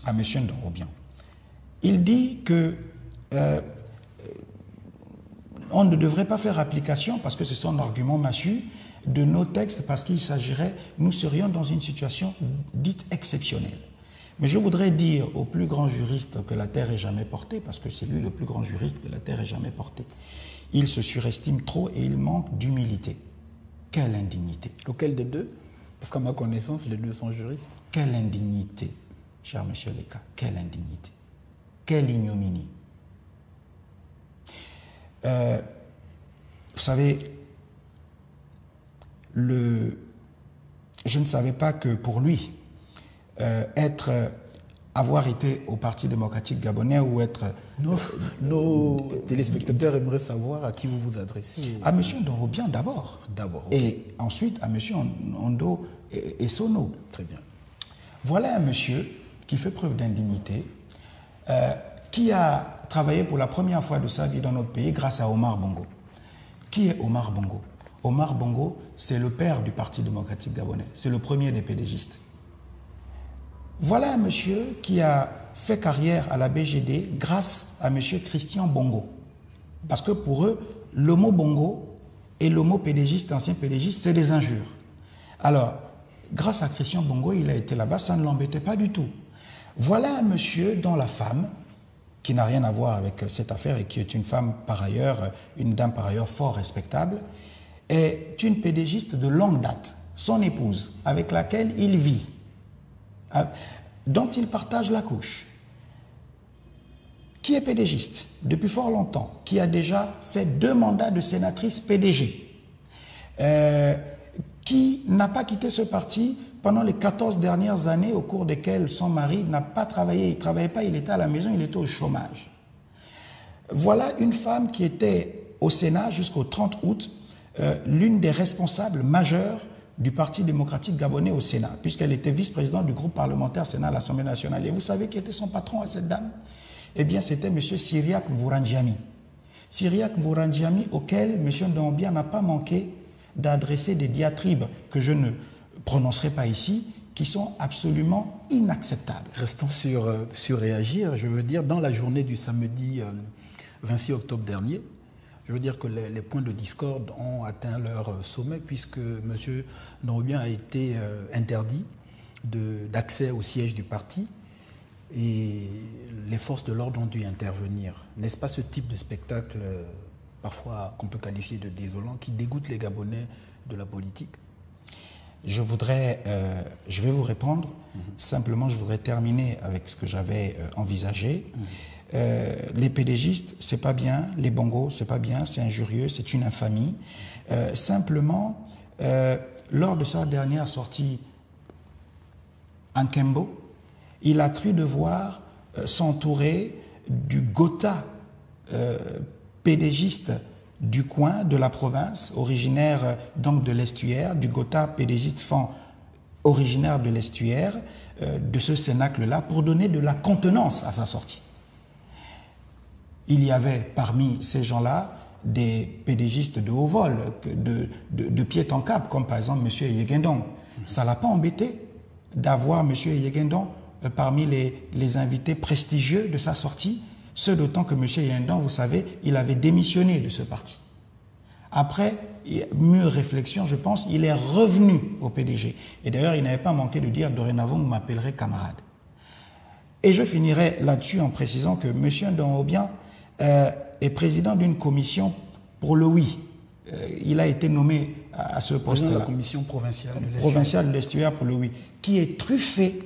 à M. Ndorobian. Il dit que on ne devrait pas faire application, parce que c'est son argument mâchu, de nos textes, parce qu'il s'agirait, nous serions dans une situation dite exceptionnelle. Mais je voudrais dire au plus grand juriste que la Terre ait jamais porté, parce que c'est lui le plus grand juriste que la Terre ait jamais porté, il se surestime trop et il manque d'humilité. Quelle indignité! Lequel des deux? Parce qu'à ma connaissance, les deux sont juristes. Quelle indignité, cher monsieur Leka, quelle indignité! Quelle ignominie! Vous savez, je ne savais pas que pour lui, avoir été au Parti démocratique gabonais ou être... Nos téléspectateurs aimeraient savoir à qui vous vous adressez. À M. Ndorobian d'abord. D'abord. Okay. Et ensuite à M. Ondo et Sono. Très bien. Voilà un monsieur qui fait preuve d'indignité, qui a travaillé pour la première fois de sa vie dans notre pays grâce à Omar Bongo. Qui est Omar Bongo? Omar Bongo, c'est le père du Parti démocratique gabonais. C'est le premier des PDGistes. Voilà un monsieur qui a fait carrière à la BGD grâce à monsieur Christian Bongo. Parce que pour eux, le mot Bongo et le mot PDGiste, ancien PDGiste, c'est des injures. Alors, grâce à Christian Bongo, il a été là-bas, ça ne l'embêtait pas du tout. Voilà un monsieur dont la femme, qui n'a rien à voir avec cette affaire et qui est une femme par ailleurs, une dame par ailleurs fort respectable, est une pédégiste de longue date, son épouse, avec laquelle il vit, dont il partage la couche, qui est pédégiste depuis fort longtemps, qui a déjà fait 2 mandats de sénatrice PDG, qui n'a pas quitté ce parti pendant les 14 dernières années au cours desquelles son mari n'a pas travaillé, il ne travaillait pas, il était à la maison, il était au chômage. Voilà une femme qui était au Sénat jusqu'au 30 août, l'une des responsables majeures du Parti démocratique gabonais au Sénat, puisqu'elle était vice-présidente du groupe parlementaire Sénat à l'Assemblée nationale. Et vous savez qui était son patron à cette dame? Eh bien, c'était M. Cyriaque Mvourandiami. Cyriaque Mvourandiami, auquel M. Ndorobian n'a pas manqué d'adresser des diatribes que je ne prononcerai pas ici, qui sont absolument inacceptables. Restons sur réagir. Je veux dire, dans la journée du samedi 26 octobre dernier, je veux dire que les points de discorde ont atteint leur sommet puisque M. Ndorobian a été interdit d'accès au siège du parti et les forces de l'ordre ont dû intervenir. N'est-ce pas ce type de spectacle, parfois qu'on peut qualifier de désolant, qui dégoûte les Gabonais de la politique? Je vais vous répondre. Simplement, je voudrais terminer avec ce que j'avais envisagé. Les pédégistes, c'est pas bien. Les bongos, c'est pas bien. C'est injurieux, c'est une infamie. Simplement, lors de sa dernière sortie en Kembo, il a cru devoir s'entourer du Gotha pédégiste du coin, de la province, originaire donc de l'estuaire, du Gotha pédégiste fan originaire de l'estuaire, de ce cénacle-là, pour donner de la contenance à sa sortie. Il y avait parmi ces gens-là des pédégistes de haut vol, de pied en cap, comme par exemple M. Yegendon. Ça ne l'a pas embêté d'avoir M. Yegendon parmi les invités prestigieux de sa sortie, ce d'autant que M. Yegendon, vous savez, il avait démissionné de ce parti. Après mûre réflexion, je pense, il est revenu au PDG. Et d'ailleurs, il n'avait pas manqué de dire « dorénavant, vous m'appellerez camarade ». Et je finirai là-dessus en précisant que M. Ndorobian est président d'une commission pour le oui. Il a été nommé à ce poste-là. La commission provinciale de l'estuaire pour le oui, qui est truffée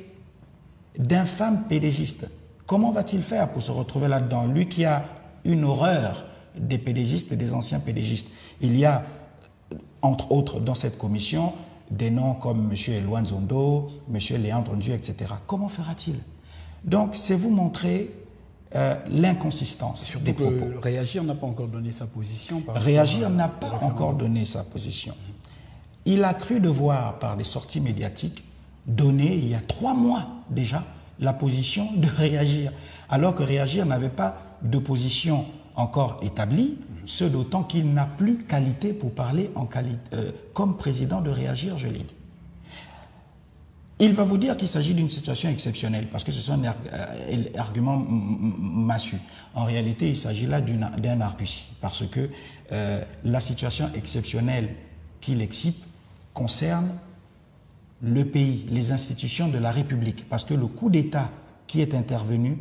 d'infâmes pédégistes. Comment va-t-il faire pour se retrouver là-dedans? Lui qui a une horreur des pédégistes et des anciens pédégistes. Il y a, entre autres, dans cette commission, des noms comme M. Eloine Zondo, M. Léandre Ndieu, etc. Comment fera-t-il? Donc, c'est vous montrer l'inconsistance des propos. Réagir n'a pas encore donné sa position. Réagir n'a pas encore donné sa position. Il a cru devoir, par des sorties médiatiques, donner, il y a 3 mois déjà, la position de Réagir, alors que Réagir n'avait pas de position encore établie, ce d'autant qu'il n'a plus qualité pour parler comme président de Réagir, je l'ai dit. Il va vous dire qu'il s'agit d'une situation exceptionnelle, parce que ce sont des arguments massus. En réalité, il s'agit là d'un argutie, parce que la situation exceptionnelle qu'il excipe concerne le pays, les institutions de la République, parce que le coup d'État qui est intervenu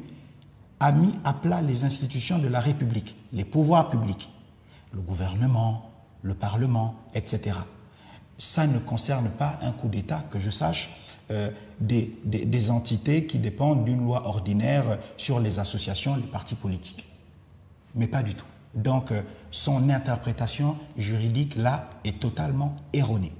a mis à plat les institutions de la République, les pouvoirs publics, le gouvernement, le Parlement, etc. Ça ne concerne pas un coup d'État, que je sache, des entités qui dépendent d'une loi ordinaire sur les associations, les partis politiques. Mais pas du tout. Donc, son interprétation juridique, là, est totalement erronée.